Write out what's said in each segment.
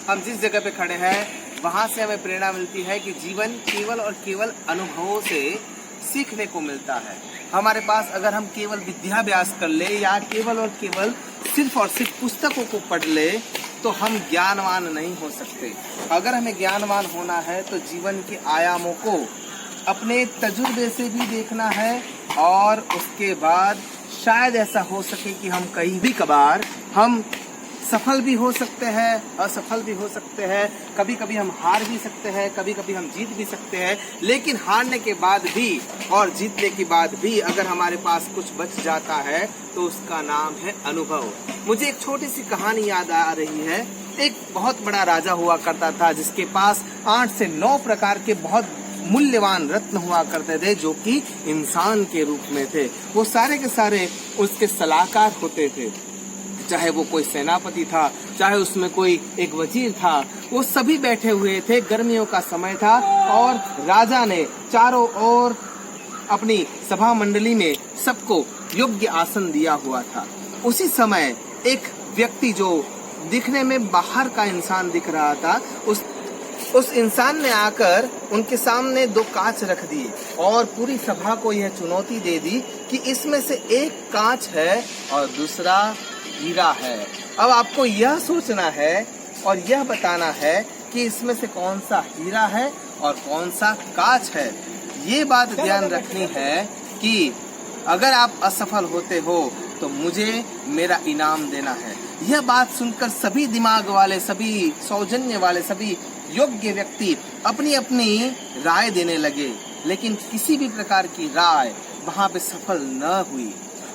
हम जिस जगह पे खड़े हैं वहाँ से हमें प्रेरणा मिलती है कि जीवन केवल और केवल अनुभवों से सीखने को मिलता है। हमारे पास अगर हम केवल विद्याभ्यास कर ले या केवल और केवल सिर्फ और सिर्फ पुस्तकों को पढ़ ले तो हम ज्ञानवान नहीं हो सकते। अगर हमें ज्ञानवान होना है तो जीवन के आयामों को अपने तजुर्बे से भी देखना है और उसके बाद शायद ऐसा हो सके कि हम कहीं भी कभार हम सफल भी हो सकते हैं, असफल भी हो सकते हैं, कभी कभी हम हार भी सकते हैं, कभी कभी हम जीत भी सकते हैं। लेकिन हारने के बाद भी और जीतने के बाद भी अगर हमारे पास कुछ बच जाता है तो उसका नाम है अनुभव। मुझे एक छोटी सी कहानी याद आ रही है। एक बहुत बड़ा राजा हुआ करता था जिसके पास 8 से 9 प्रकार के बहुत मूल्यवान रत्न हुआ करते थे जो कि इंसान के रूप में थे। वो सारे के सारे उसके सलाहकार होते थे, चाहे वो कोई सेनापति था, चाहे उसमें कोई एक वजीर था, वो सभी बैठे हुए थे। गर्मियों का समय था और राजा ने चारों ओर अपनी सभा मंडली में सबको योग्य आसन दिया हुआ था। उसी समय एक व्यक्ति जो दिखने में बाहर का इंसान दिख रहा था, उस इंसान ने आकर उनके सामने 2 कांच रख दिए और पूरी सभा को यह चुनौती दे दी कि इसमें से एक कांच है और दूसरा हीरा है। अब आपको यह सोचना है और यह बताना है कि इसमें से कौन सा हीरा है और कौन सा कांच है। ये बात ध्यान रखनी है कि अगर आप असफल होते हो तो मुझे मेरा इनाम देना है। यह बात सुनकर सभी दिमाग वाले, सभी सौजन्य वाले, सभी योग्य व्यक्ति अपनी अपनी राय देने लगे, लेकिन किसी भी प्रकार की राय वहाँ पे सफल न हुई।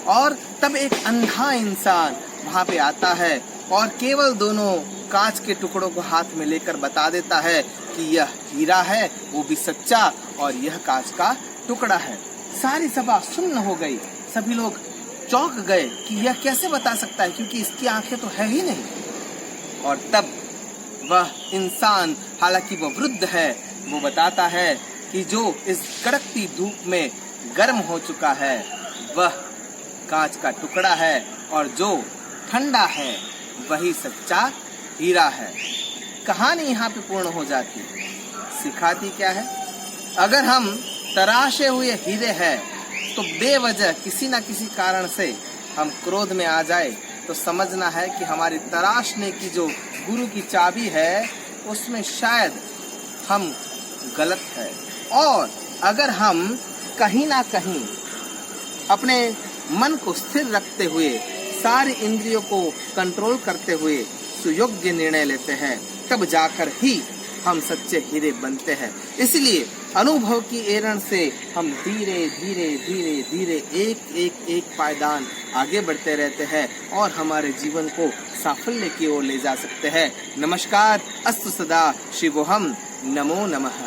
और तब एक अंधा इंसान वहाँ पे आता है और केवल दोनों कांच के टुकड़ों को हाथ में लेकर बता देता है कि यह हीरा है, वो भी सच्चा, और यह कांच का टुकड़ा है। सारी सभा सुन्न हो गई, सभी लोग चौंक गए कि यह कैसे बता सकता है, क्योंकि इसकी आंखें तो है ही नहीं। और तब वह इंसान, हालांकि वह वृद्ध है, वो बताता है कि जो इस कड़कती धूप में गर्म हो चुका है वह कांच का टुकड़ा है और जो ठंडा है वही सच्चा हीरा है। कहानी यहाँ पे पूर्ण हो जाती है। सिखाती क्या है? अगर हम तराशे हुए हीरे हैं तो बेवजह किसी ना किसी कारण से हम क्रोध में आ जाए तो समझना है कि हमारी तराशने की जो गुरु की चाबी है उसमें शायद हम गलत है। और अगर हम कहीं ना कहीं अपने मन को स्थिर रखते हुए, सारी इंद्रियों को कंट्रोल करते हुए सुयोग्य निर्णय लेते हैं, तब जाकर ही हम सच्चे हीरे बनते हैं। इसलिए अनुभव की एरण से हम धीरे धीरे धीरे धीरे एक पायदान आगे बढ़ते रहते हैं और हमारे जीवन को साफल्य की ओर ले जा सकते हैं। नमस्कार, अस्तु सदा शिवोहम, नमो नमः।